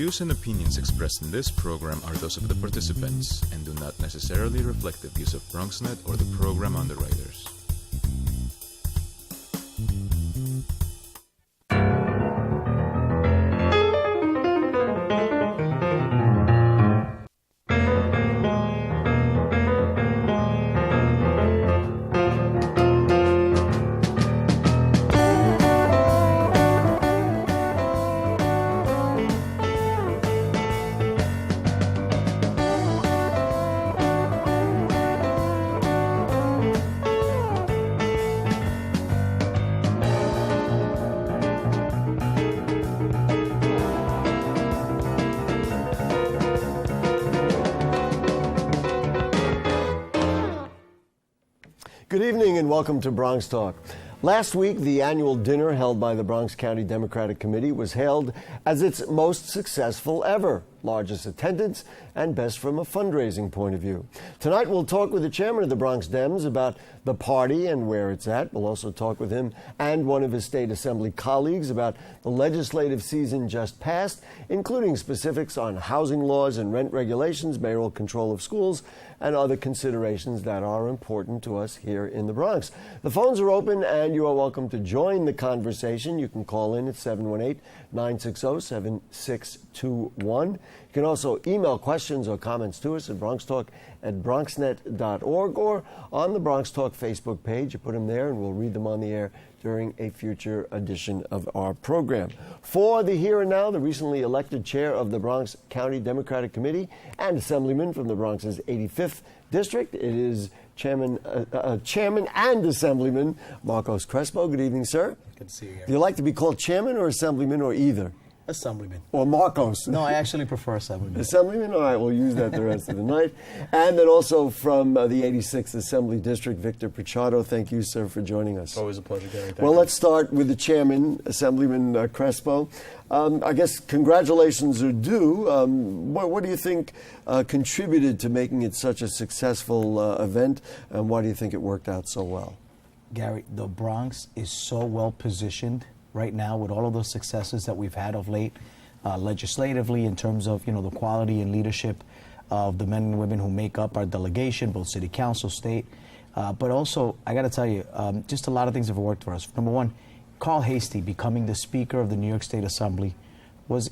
views and opinions expressed in this program are those of the participants and do not necessarily reflect the views of BronxNet or the program underwriters. Good evening and welcome to Bronx Talk. Last week, the annual dinner held by the Bronx County Democratic Committee was hailed as its most successful ever, largest attendance, and best from a fundraising point of view. Tonight, we'll talk with the chairman of the Bronx Dems about the party and where it's at. We'll also talk with him and one of his state assembly colleagues about the legislative season just passed, including specifics on housing laws and rent regulations, mayoral control of schools, and other considerations that are important to us here in the Bronx. The phones are open and you are welcome to join the conversation. You can call in at 718-960-7621. You can also email questions or comments to us at bronxtalk@bronxnet.org or on the Bronx Talk Facebook page. You put them there and we'll read them on the air during a future edition of our program. For the here and now, the recently elected chair of the Bronx County Democratic Committee and assemblyman from the Bronx's 85th District, it is Chairman and Assemblyman Marcos Crespo. Good evening, sir. Good to see you here. Do you like to be called chairman or assemblyman or either? Assemblyman. Or Marcos? No, I actually prefer Assemblyman. Assemblyman? All right, we'll use that the rest of the night. And then also from the 86th Assembly District, Victor Pichardo. Thank you, sir, for joining us. Always a pleasure, Gary. Well, let's start with the chairman, Assemblyman Crespo. I guess congratulations are due. What do you think contributed to making it such a successful event, and why do you think it worked out so well? Gary, the Bronx is so well positioned right now with all of those successes that we've had of late, legislatively in terms of the quality and leadership of the men and women who make up our delegation, both city council, state, but also I got to tell you, just a lot of things have worked for us. Number one, Carl Hastie becoming the Speaker of the New York State Assembly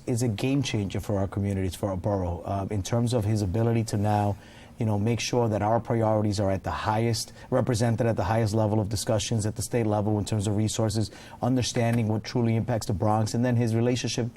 is a game changer for our communities, for our borough, in terms of his ability to now make sure that our priorities are at the highest, represented at the highest level of discussions at the state level in terms of resources, understanding what truly impacts the Bronx, and then his relationship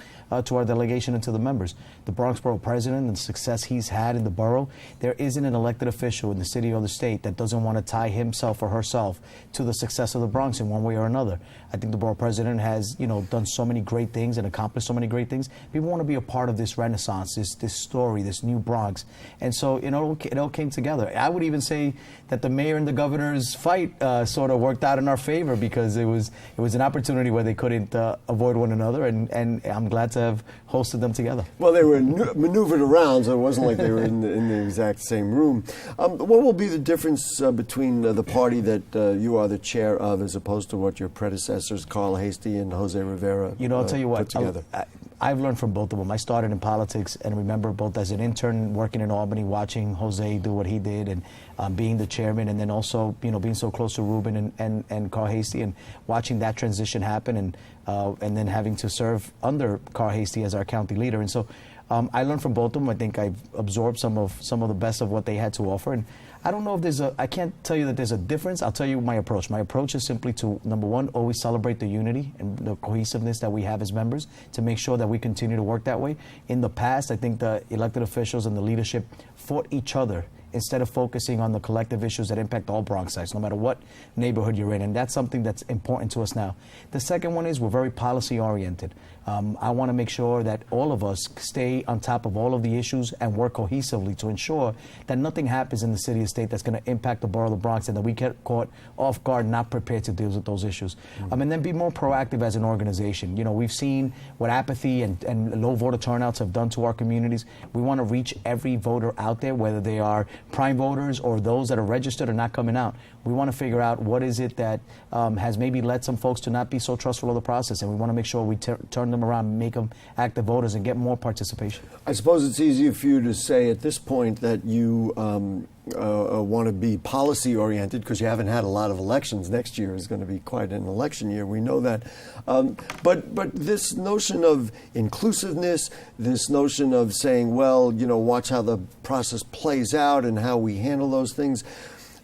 to our delegation and to the members. The Bronx Borough President and the success he's had in the borough, there isn't an elected official in the city or the state that doesn't want to tie himself or herself to the success of the Bronx in one way or another. I think the Borough President has, done so many great things and accomplished so many great things. People want to be a part of this renaissance, this story, this new Bronx. And so, it all came together. I would even say that the mayor and the governor's fight sort of worked out in our favor because it was an opportunity where they couldn't avoid one another, and I'm glad to have hosted them together. Well, they were maneuvered around, so it wasn't like they were in the exact same room. What will be the difference between the party that you are the chair of as opposed to what your predecessors, Carl Hastie and Jose Rivera, I'll tell you what, put together? I've learned from both of them. I started in politics and remember both as an intern working in Albany, watching Jose do what he did, and being the chairman, and then also being so close to Ruben and Carl Hastie, and watching that transition happen, and then having to serve under Carl Hastie as our county leader. And so I learned from both of them. I think I've absorbed some of the best of what they had to offer. And I don't know if I can't tell you that there's a difference. I'll tell you my approach. My approach is simply to, number one, always celebrate the unity and the cohesiveness that we have as members to make sure that we continue to work that way. In the past, I think the elected officials and the leadership fought each other instead of focusing on the collective issues that impact all Bronxites, no matter what neighborhood you're in. And that's something that's important to us now. The second one is we're very policy-oriented. I want to make sure that all of us stay on top of all of the issues and work cohesively to ensure that nothing happens in the city of state that's going to impact the borough of the Bronx, and that we get caught off guard, not prepared to deal with those issues. And then be more proactive as an organization. You know, we've seen what apathy and low voter turnouts have done to our communities. We want to reach every voter out there, whether they are prime voters or those that are registered or not coming out. We want to figure out what is it that has maybe led some folks to not be so trustful of the process, and we want to make sure we turn them around, make them active voters, and get more participation. I suppose it's easier for you to say at this point that you want to be policy-oriented because you haven't had a lot of elections. Next year is going to be quite an election year. We know that. But this notion of inclusiveness, this notion of saying, well, you know, watch how the process plays out and how we handle those things.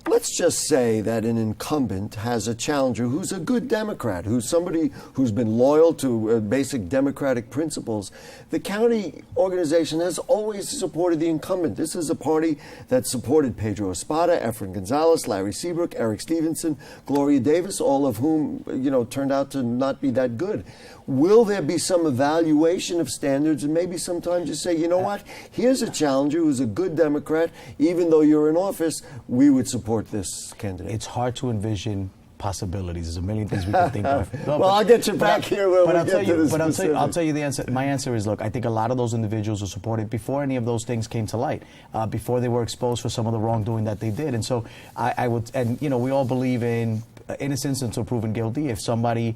Let's just say that an incumbent has a challenger who's a good Democrat, who's somebody who's been loyal to basic democratic principles. The county organization has always supported the incumbent. This is a party that supported Pedro Espada, Efrain Gonzalez, Larry Seabrook, Eric Stevenson, Gloria Davis, all of whom, you know, turned out to not be that good. Will there be some evaluation of standards, and maybe sometimes you say, you know what, here's a challenger who's a good Democrat, even though you're in office, we would support this candidate? It's hard to envision possibilities. There's a million things we can think of. No, well, I'll get you back here when we get to the specifics. I'll tell you the answer. My answer is, look, I think a lot of those individuals were supported before any of those things came to light, before they were exposed for some of the wrongdoing that they did. And so I would, and you know, we all believe in innocence until proven guilty. If somebody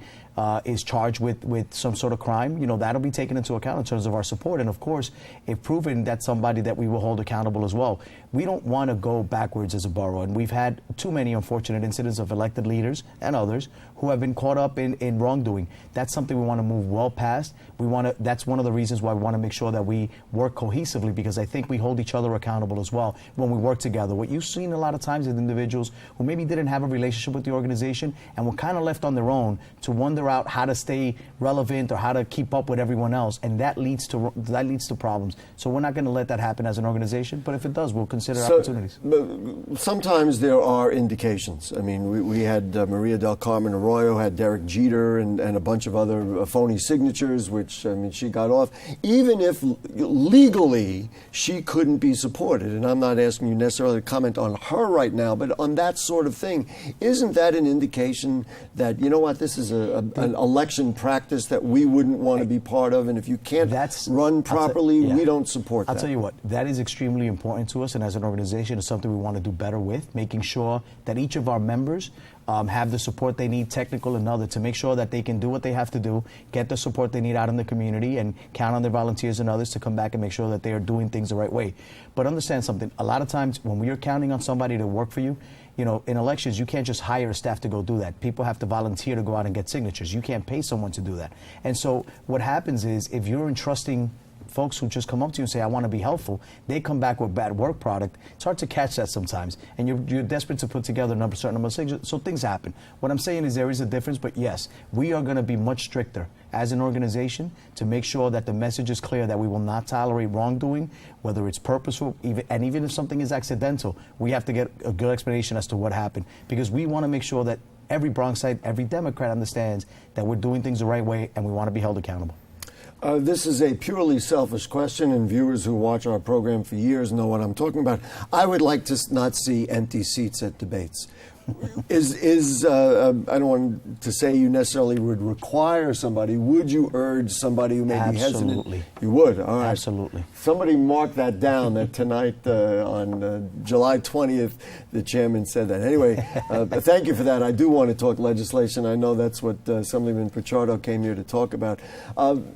is charged with some sort of crime, you know, that'll be taken into account in terms of our support. And of course, if proven, that's somebody that we will hold accountable as well. We don't want to go backwards as a borough, and we've had too many unfortunate incidents of elected leaders and others who have been caught up in wrongdoing. That's something we want to move well past. We want to. That's one of the reasons why we want to make sure that we work cohesively, because I think we hold each other accountable as well when we work together. What you've seen a lot of times is individuals who maybe didn't have a relationship with the organization and were kind of left on their own to wonder out how to stay relevant or how to keep up with everyone else, and that leads to problems. So we're not going to let that happen as an organization, but if it does, we'll consider opportunities. Sometimes there are indications. I mean, we had Maria del Carmen Arroyo had Derek Jeter and a bunch of other phony signatures, which, I mean, she got off. Even if legally she couldn't be supported, and I'm not asking you necessarily to comment on her right now, but on that sort of thing, isn't that an indication that, you know what, this is an election practice that we wouldn't want to be part of, and if you can't run properly, we don't support that? I'll tell you what, that is extremely important to us, and as an organization, it's something we want to do better with, making sure that each of our members have the support they need, technical and other, to make sure that they can do what they have to do, get the support they need out in the community, and count on their volunteers and others to come back and make sure that they are doing things the right way. But understand something, a lot of times when we are counting on somebody to work for you, you know, in elections, you can't just hire a staff to go do that. People have to volunteer to go out and get signatures. You can't pay someone to do that. And so what happens is, if you're entrusting folks who just come up to you and say, I want to be helpful, they come back with bad work product. It's hard to catch that sometimes, and you're desperate to put together a certain number of signatures, so things happen. What I'm saying is there is a difference, but yes, we are going to be much stricter as an organization to make sure that the message is clear that we will not tolerate wrongdoing, whether it's purposeful, even if something is accidental, we have to get a good explanation as to what happened, because we want to make sure that every Bronxite, every Democrat understands that we're doing things the right way, and we want to be held accountable. This is a purely selfish question, and viewers who watch our program for years know what I'm talking about. I would like to not see empty seats at debates. I don't want to say you necessarily would require somebody. Would you urge somebody who may be hesitant? Absolutely. You would? All right. Absolutely. Somebody mark that down, that tonight on July 20th, the chairman said that. Anyway, thank you for that. I do want to talk legislation. I know that's what Assemblymember Crespo came here to talk about.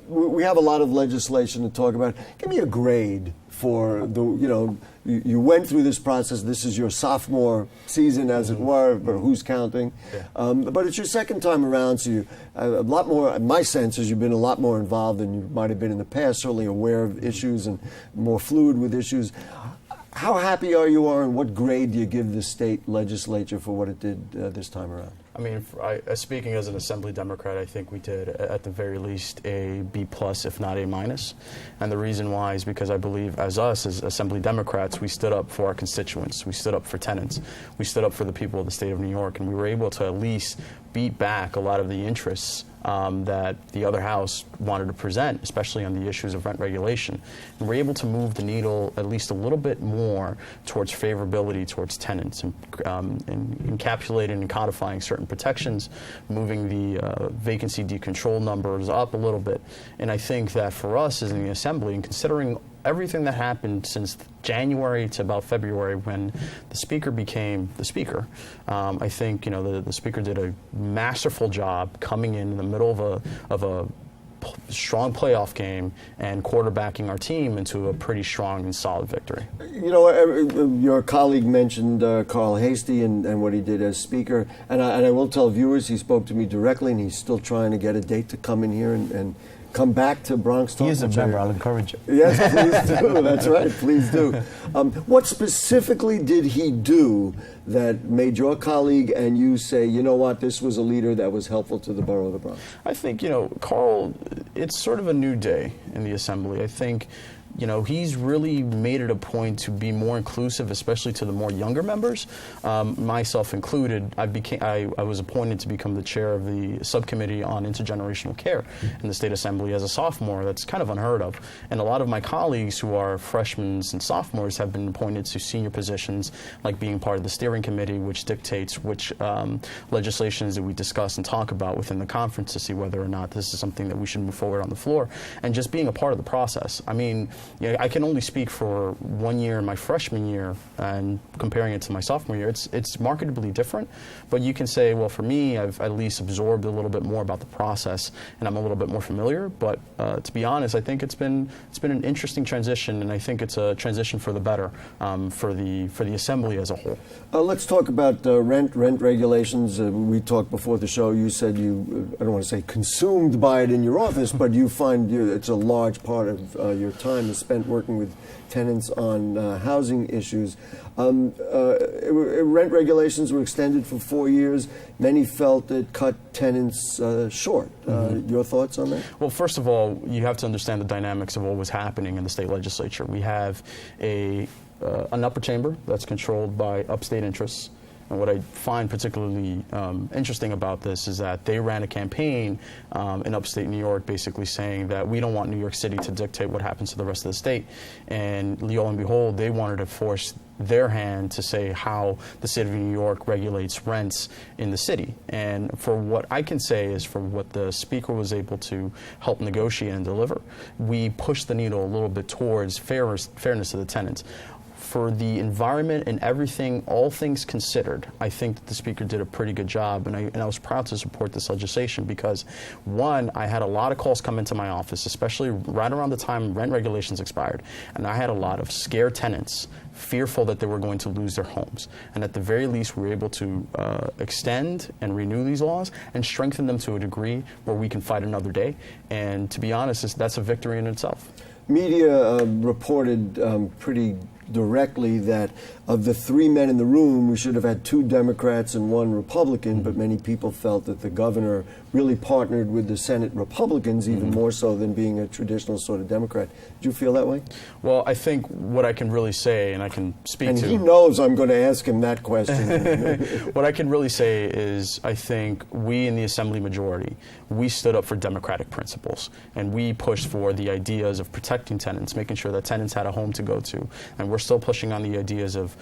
We have a lot of legislation to talk about. Give me a grade for the, you know, you went through this process. This is your sophomore season, as it were, but who's counting? Yeah. But it's your second time around, so you a lot more. My sense is you've been a lot more involved than you might have been in the past. Certainly aware of issues and more fluid with issues. How happy are you, and what grade do you give the state legislature for what it did this time around? I mean, speaking as an Assembly Democrat, I think we did, at the very least, a B+, if not A-. And the reason why is because I believe, as Assembly Democrats, we stood up for our constituents. We stood up for tenants. We stood up for the people of the state of New York, and we were able to at least beat back a lot of the interests that the other house wanted to present, especially on the issues of rent regulation. And we're able to move the needle at least a little bit more towards favorability towards tenants, and encapsulating and codifying certain protections, moving the vacancy decontrol numbers up a little bit. And I think that for us as in the Assembly, and considering everything that happened since January to about February when the Speaker became the Speaker, I think the Speaker did a masterful job coming in the middle of a strong playoff game and quarterbacking our team into a pretty strong and solid victory. Your colleague mentioned Carl Hastie and what he did as Speaker, and I will tell viewers he spoke to me directly, and he's still trying to get a date to come in here and come back to Bronxtalk. He is a member. I'll encourage you. Yes, please do. That's right. Please do. What specifically did he do that made your colleague and you say, you know what, this was a leader that was helpful to the borough of the Bronx? I think, Carl, it's sort of a new day in the Assembly. I think, he's really made it a point to be more inclusive, especially to the more younger members, myself included. I was appointed to become the chair of the subcommittee on intergenerational care in the State Assembly as a sophomore. That's kind of unheard of. And a lot of my colleagues who are freshmen and sophomores have been appointed to senior positions, like being part of the steering committee, which dictates which legislations that we discuss and talk about within the conference to see whether or not this is something that we should move forward on the floor, and just being a part of the process. I mean, I can only speak for 1 year in my freshman year, and comparing it to my sophomore year, it's markedly different. But you can say, well, for me, I've at least absorbed a little bit more about the process, and I'm a little bit more familiar. But to be honest, I think it's been an interesting transition, and I think it's a transition for the better for the Assembly as a whole. Let's talk about rent regulations. We talked before the show. You said you, I don't want to say consumed by it in your office, but you find it's a large part of your time is spent working with tenants on housing issues. Rent regulations were extended for 4 years. Many felt it cut tenants short. Your thoughts on that? Well, first of all, you have to understand the dynamics of what was happening in the state legislature. We have an upper chamber that's controlled by upstate interests. And what I find particularly interesting about this is that they ran a campaign in upstate New York basically saying that we don't want New York City to dictate what happens to the rest of the state. And lo and behold, they wanted to force their hand to say how the state of New York regulates rents in the city. And for what I can say is for what the Speaker was able to help negotiate and deliver, we pushed the needle a little bit towards fairness to the tenants. For the environment and everything, all things considered, I think that the Speaker did a pretty good job, and I was proud to support this legislation because, one, I had a lot of calls come into my office, especially right around the time rent regulations expired, and I had a lot of scared tenants, fearful that they were going to lose their homes. And at the very least, we were able to extend and renew these laws and strengthen them to a degree where we can fight another day. And to be honest, that's a victory in itself. Media reported pretty directly that of the 3 men in the room, we should have had 2 Democrats and 1 Republican, but many people felt that the governor really partnered with the Senate Republicans, even more so than being a traditional sort of Democrat. Did you feel that way? Well, I think what I can really say, and I can speak to... And he knows I'm going to ask him that question. What I can really say is I think we in the Assembly majority, we stood up for democratic principles, and we pushed for the ideas of protecting tenants, making sure that tenants had a home to go to, and we're still pushing on the ideas of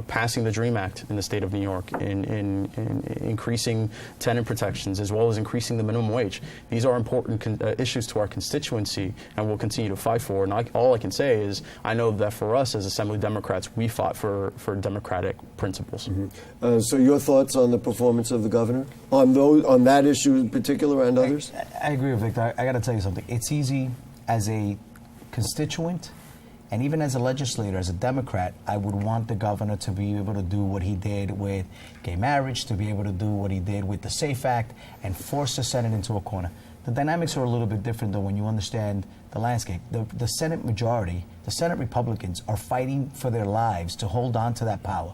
passing the DREAM Act in the state of New York, in increasing tenant protections, as well as increasing the minimum wage. These are important issues to our constituency, and we'll continue to fight for. And all I can say is I know that for us as Assembly Democrats, we fought for democratic principles. So your thoughts on the performance of the governor? On that issue in particular and others? I agree with Victor. I got to tell you something. It's easy as a constituent and even as a legislator, as a Democrat, I would want the governor to be able to do what he did with gay marriage, to be able to do what he did with the SAFE Act, and force the Senate into a corner. The dynamics are a little bit different, though, when you understand the landscape. The Senate majority, the Senate Republicans, are fighting for their lives to hold on to that power.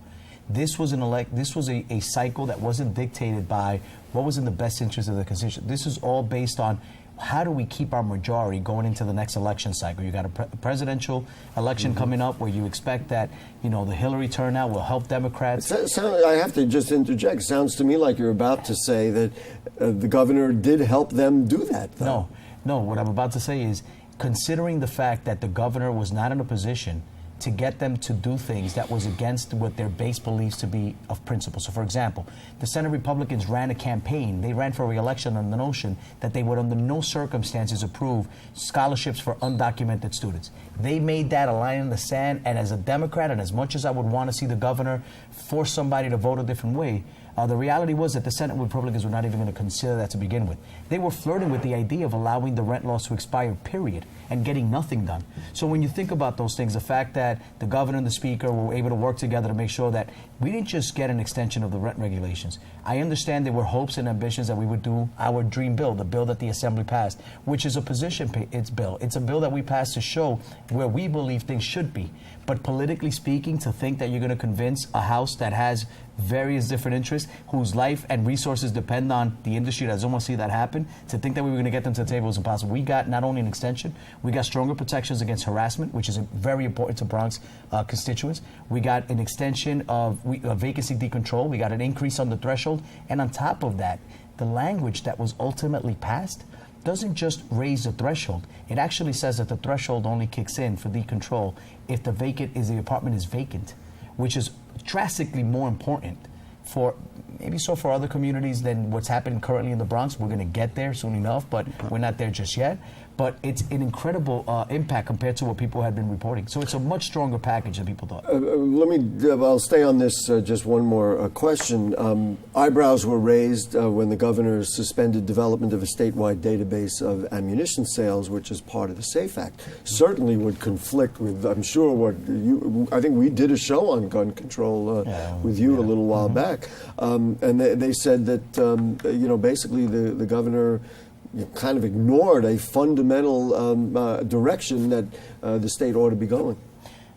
This was a cycle that wasn't dictated by what was in the best interest of the constitution. This is all based on how do we keep our majority going into the next election cycle? You got a presidential election coming up where you expect that, you know, the Hillary turnout will help Democrats. I have to just interject. Sounds to me like you're about to say that the governor did help them do that, though. No, what I'm about to say is, considering the fact that the governor was not in a position to get them to do things that was against what their base believes to be of principle. So, for example, the Senate Republicans ran a campaign. They ran for re-election on the notion that they would under no circumstances approve scholarships for undocumented students. They made that a line in the sand, and as a Democrat, and as much as I would want to see the governor force somebody to vote a different way, the reality was that the Senate Republicans were not even going to consider that to begin with. They were flirting with the idea of allowing the rent laws to expire, period, and getting nothing done. So when you think about those things, the fact that the governor and the speaker were able to work together to make sure that we didn't just get an extension of the rent regulations. I understand there were hopes and ambitions that we would do our dream bill, the bill that the Assembly passed, which is a position bill. It's a bill that we passed to show where we believe things should be. But politically speaking, to think that you're going to convince a House that has various different interests, whose life and resources depend on the industry that doesn't want to see that happen, to think that we were going to get them to the table is impossible. We got not only an extension, we got stronger protections against harassment, which is very important to Bronx constituents. We got an extension of vacancy decontrol. We got an increase on the threshold. And on top of that, the language that was ultimately passed doesn't just raise the threshold. It actually says that the threshold only kicks in for decontrol if the apartment is vacant, which is drastically more important for for other communities than what's happening currently in the Bronx. We're going to get there soon enough, but we're not there just yet. But it's an incredible impact compared to what people had been reporting. So it's a much stronger package than people thought. I'll stay on this just one more question. Eyebrows were raised when the governor suspended development of a statewide database of ammunition sales, which is part of the SAFE Act. Certainly would conflict with, I'm sure, I think we did a show on gun control with you a little while back. And they said that, basically the governor kind of ignored a fundamental direction that the state ought to be going.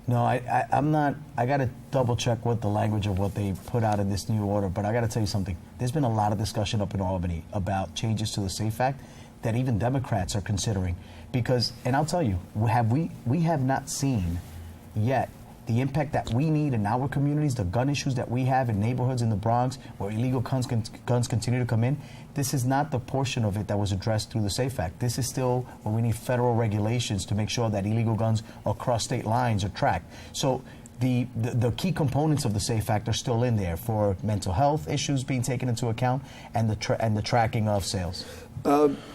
No, I'm not. I got to double check what the language of what they put out in this new order. But I got to tell you something. There's been a lot of discussion up in Albany about changes to the SAFE Act that even Democrats are considering. Because, and I'll tell you, we have not seen yet the impact that we need in our communities, the gun issues that we have in neighborhoods in the Bronx where illegal guns continue to come in. This is not the portion of it that was addressed through the SAFE Act. This is still where we need federal regulations to make sure that illegal guns across state lines are tracked. So the key components of the SAFE Act are still in there for mental health issues being taken into account and the tracking of sales.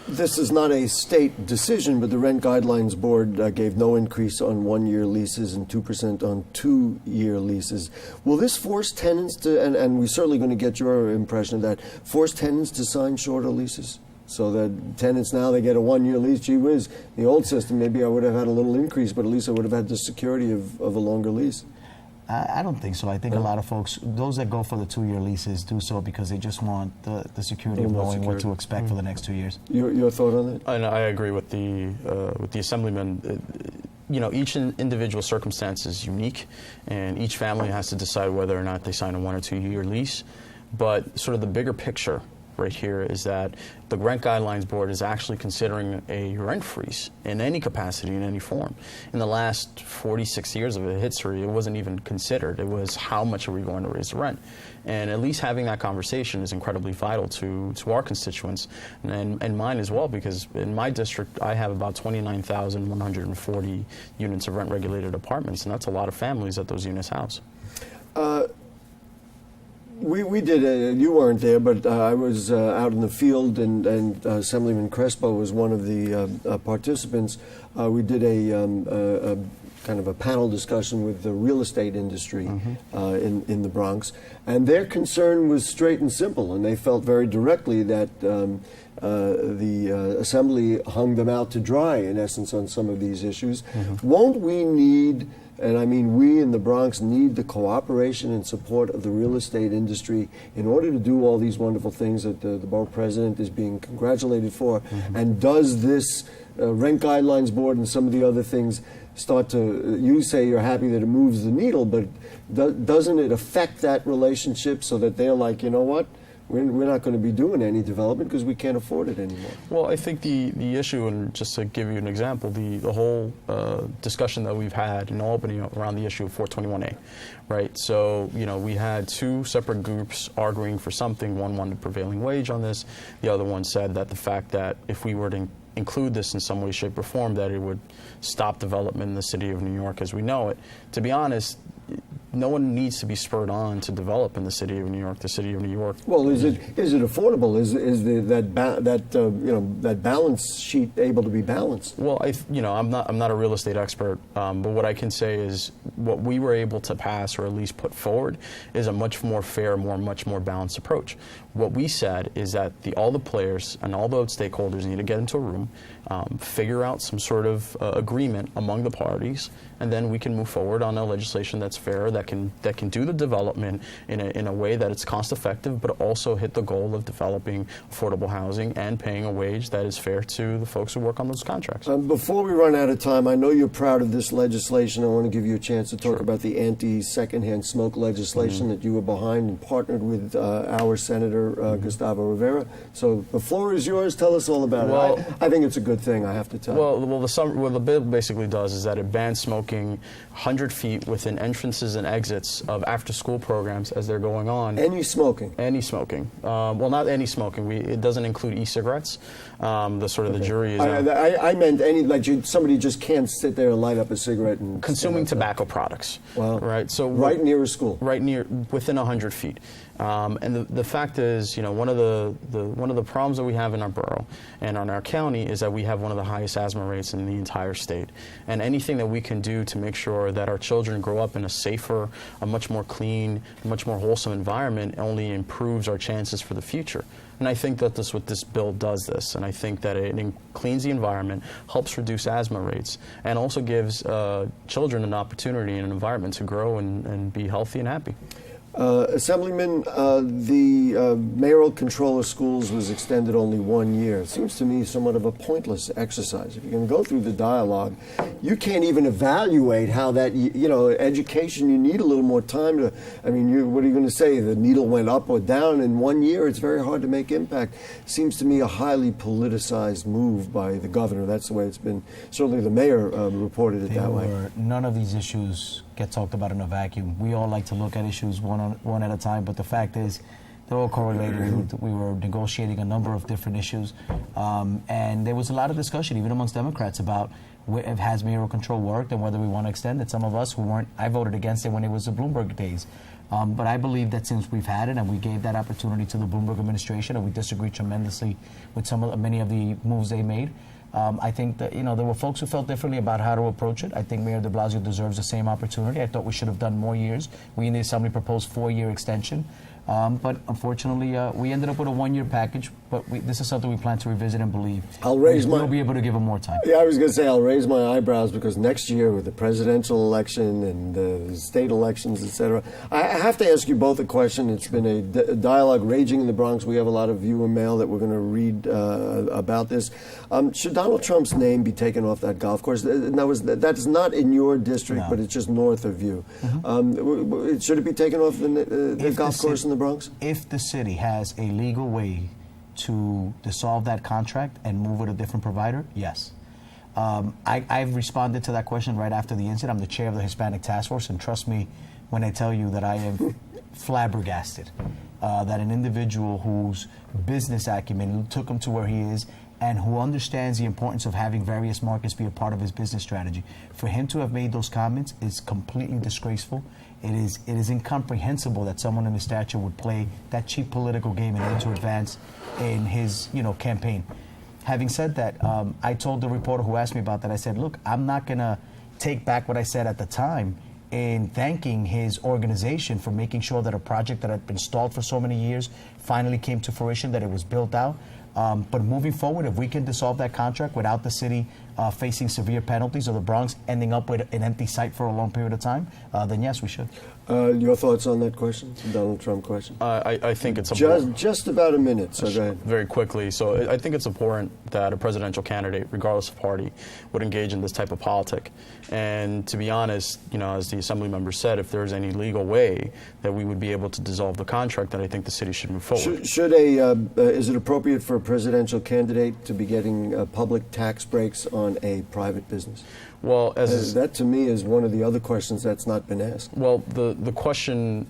This is not a state decision, but the Rent Guidelines Board gave no increase on one-year leases and 2% on two-year leases. Will this force tenants to, and we're certainly going to get your impression of that, force tenants to sign shorter leases? So that tenants now, they get a one-year lease. Gee whiz, the old system, maybe I would have had a little increase, but at least I would have had the security of a longer lease. I don't think so. I think a lot of folks, those that go for the two-year leases, do so because they just want the security of knowing what to expect for the next 2 years. Your thought on that? And I agree with the Assemblyman. Each individual circumstance is unique, and each family has to decide whether or not they sign a 1 or 2 year lease. But sort of the bigger picture right here is that the Rent Guidelines Board is actually considering a rent freeze in any capacity, in any form. In the last 46 years of history, it wasn't even considered. It was how much are we going to raise the rent? And at least having that conversation is incredibly vital to our constituents and mine as well, because in my district, I have about 29,140 units of rent-regulated apartments, and that's a lot of families that those units house. We did, you weren't there, but I was out in the field, and Assemblyman Crespo was one of the participants. We did a kind of a panel discussion with the real estate industry in the Bronx, and their concern was straight and simple, and they felt very directly that the Assembly hung them out to dry, in essence, on some of these issues. Won't we need, and I mean we in the Bronx need the cooperation and support of the real estate industry in order to do all these wonderful things that the borough president is being congratulated for? And does this Rent Guidelines Board and some of the other things start to, you say you're happy that it moves the needle, but doesn't it affect that relationship so that they're like, you know what, we're not going to be doing any development because we can't afford it anymore. Well, I think the issue, and just to give you an example, the whole discussion that we've had in Albany around the issue of 421A, right? So, we had two separate groups arguing for something. One wanted prevailing wage on this. The other one said that the fact that if we were to include this in some way, shape, or form, that it would stop development in the city of New York as we know it. To be honest, no one needs to be spurred on to develop in the city of New York. The city of New York. Well, is it affordable? Is that balance sheet able to be balanced? Well, I'm not a real estate expert, but what I can say is what we were able to pass, or at least put forward, is a much more fair, much more balanced approach. What we said is that all the players and all the stakeholders need to get into a room, figure out some sort of agreement among the parties, and then we can move forward on a legislation that's fair, that can do the development in a way that it's cost effective, but also hit the goal of developing affordable housing and paying a wage that is fair to the folks who work on those contracts. Before we run out of time, I know you're proud of this legislation. I want to give you a chance to talk about the anti-secondhand smoke legislation that you were behind and partnered with our Senator Gustavo Rivera. So the floor is yours. Tell us all about it. I think it's a good thing, I have to tell you. What the bill basically does is that it bans smoking 100 feet within entrances and exits of after-school programs as they're going on. Any smoking? Any smoking. Well, not any smoking. It doesn't include e-cigarettes. The jury is... I meant any, somebody just can't sit there and light up a cigarette and... Consuming tobacco products. Wow. Right? So right near a school? Right within 100 feet. And the fact is, one of the problems that we have in our borough and on our county is that we have one of the highest asthma rates in the entire state. And anything that we can do to make sure that our children grow up in a safer, a much more clean, a much more wholesome environment only improves our chances for the future. And I think that what this bill does this, and I think that it cleans the environment, helps reduce asthma rates, and also gives children an opportunity and an environment to grow and be healthy and happy. Assemblyman, the mayoral control of schools was extended only 1 year. It seems to me somewhat of a pointless exercise. If you're going to go through the dialogue, you can't even evaluate how that, education, you need a little more time to, what are you going to say? The needle went up or down in 1 year? It's very hard to make impact. Seems to me a highly politicized move by the governor. That's the way it's been. Certainly the mayor reported it that way. None of these issues get talked about in a vacuum. We all like to look at issues one at a time, but the fact is they're all correlated. We were negotiating a number of different issues, and there was a lot of discussion, even amongst Democrats, about if has mayoral control worked and whether we want to extend it. Some of us who weren't, I voted against it when it was the Bloomberg days. But I believe that since we've had it and we gave that opportunity to the Bloomberg administration, and we disagree tremendously with many of the moves they made, I think that, there were folks who felt differently about how to approach it. I think Mayor de Blasio deserves the same opportunity. I thought we should have done more years. We in the Assembly proposed 4-year extension. But unfortunately, we ended up with a 1-year package, but this is something we plan to revisit and believe. We'll be able to give them more time. Yeah, I was going to say I'll raise my eyebrows because next year with the presidential election and the state elections, etc., I have to ask you both a question. It's been a dialogue raging in the Bronx. We have a lot of viewer mail that we're going to read about this. Should Donald Trump's name be taken off that golf course? That's not in your district, but it's just north of you. Should it be taken off the golf course in the Bronx? If the city has a legal way to dissolve that contract and move it to a different provider, yes. I've responded to that question right after the incident. I'm the chair of the Hispanic Task Force, and trust me when I tell you that I am flabbergasted that an individual whose business acumen took him to where he is and who understands the importance of having various markets be a part of his business strategy, for him to have made those comments is completely disgraceful. It is incomprehensible that someone in his stature would play that cheap political game in order to advance in his campaign. Having said that, I told the reporter who asked me about that, I said, look, I'm not going to take back what I said at the time in thanking his organization for making sure that a project that had been stalled for so many years finally came to fruition, that it was built out. But moving forward, if we can dissolve that contract without the city facing severe penalties, or the Bronx ending up with an empty site for a long period of time, then yes, we should. Your thoughts on that question, the Donald Trump question? I think it's just about a minute, so go ahead. Very quickly. So I think it's important that a presidential candidate, regardless of party, would engage in this type of politic. And to be honest, you know, as the assembly member said, if there's any legal way that we would be able to dissolve the contract, then I think the city should move forward. Is it appropriate for a presidential candidate to be getting public tax breaks on a private business? Well, that to me is one of the other questions that's not been asked. Well, the question,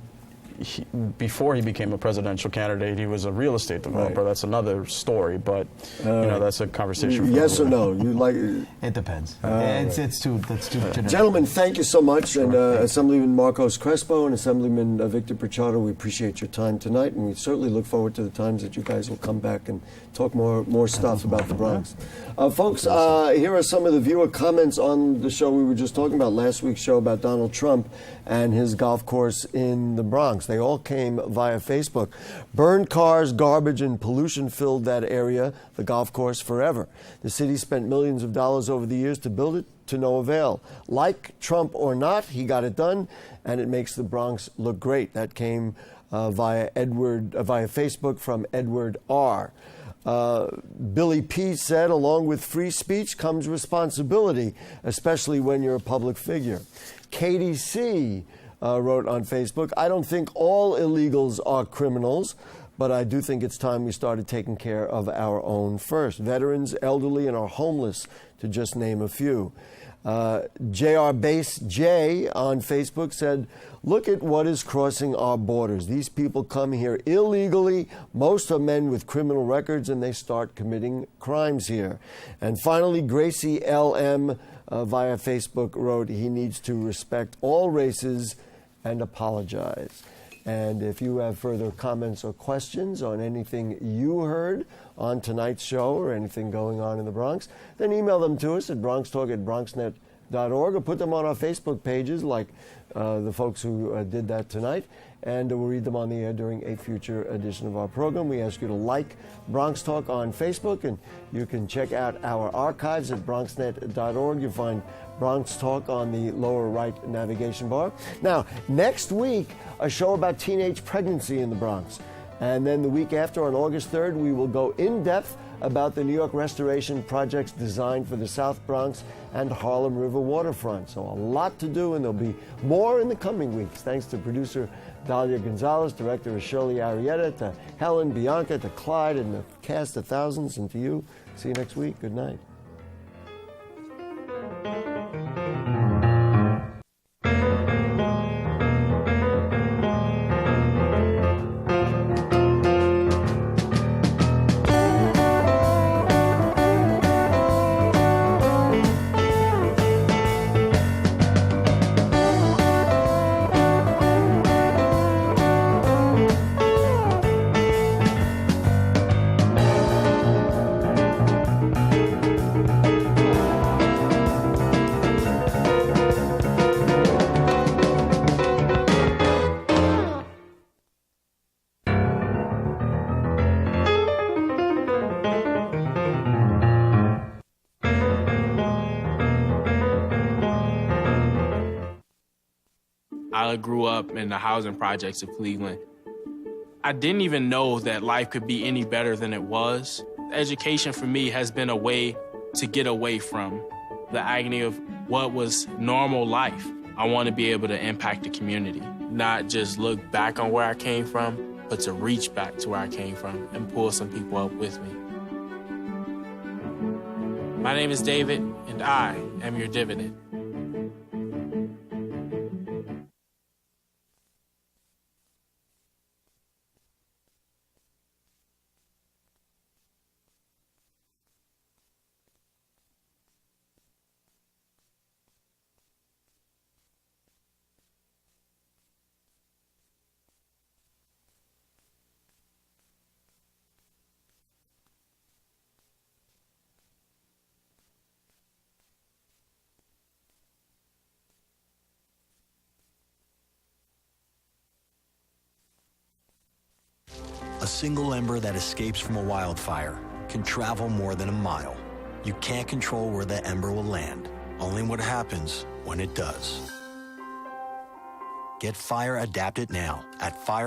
before he became a presidential candidate, he was a real estate developer. Right. That's another story, but you know, that's a conversation. Yes or no? You like? It depends. That's too generic. Gentlemen, thank you so much, and Assemblyman Marcos Crespo and Assemblyman Victor Pichardo, we appreciate your time tonight, and we certainly look forward to the times that you guys will come back and talk more stuff about the Bronx. Folks, here are some of the viewer comments on the show we were just talking about, last week's show about Donald Trump and his golf course in the Bronx. They all came via Facebook. Burned cars, garbage, and pollution filled that area, the golf course, forever. The city spent millions of dollars over the years to build it, to no avail. Like Trump or not, he got it done, and it makes the Bronx look great. That came via Facebook from Edward R. Billy P. said, along with free speech comes responsibility, especially when you're a public figure. Katie C. Wrote on Facebook, I don't think all illegals are criminals, but I do think it's time we started taking care of our own first. Veterans, elderly, and our homeless, to just name a few. JR Base J on Facebook said, look at what is crossing our borders. These people come here illegally. Most are men with criminal records, and they start committing crimes here. And finally, Gracie LM via Facebook wrote, he needs to respect all races and apologize. And if you have further comments or questions on anything you heard on tonight's show or anything going on in the Bronx, then email them to us at bronxtalk@bronxnet.org or put them on our Facebook pages like the folks who did that tonight, and we'll read them on the air during a future edition of our program. We ask you to like Bronx Talk on Facebook, and you can check out our archives at bronxnet.org. You'll find Bronx Talk on the lower right navigation bar. Now, next week, a show about teenage pregnancy in the Bronx. And then the week after, on August 3rd, we will go in depth about the New York restoration projects designed for the South Bronx and Harlem River waterfront. So a lot to do, and there'll be more in the coming weeks. Thanks to producer Dalia Gonzalez, director Shirley Arrieta, to Helen, Bianca, to Clyde, and the cast of thousands, and to you. See you next week. Good night. I grew up in the housing projects of Cleveland. I didn't even know that life could be any better than it was. Education for me has been a way to get away from the agony of what was normal life. I want to be able to impact the community, not just look back on where I came from, but to reach back to where I came from and pull some people up with me. My name is David, and I am your dividend. A single ember that escapes from a wildfire can travel more than a mile. You can't control where the ember will land, only what happens when it does. Get fire adapted now at fire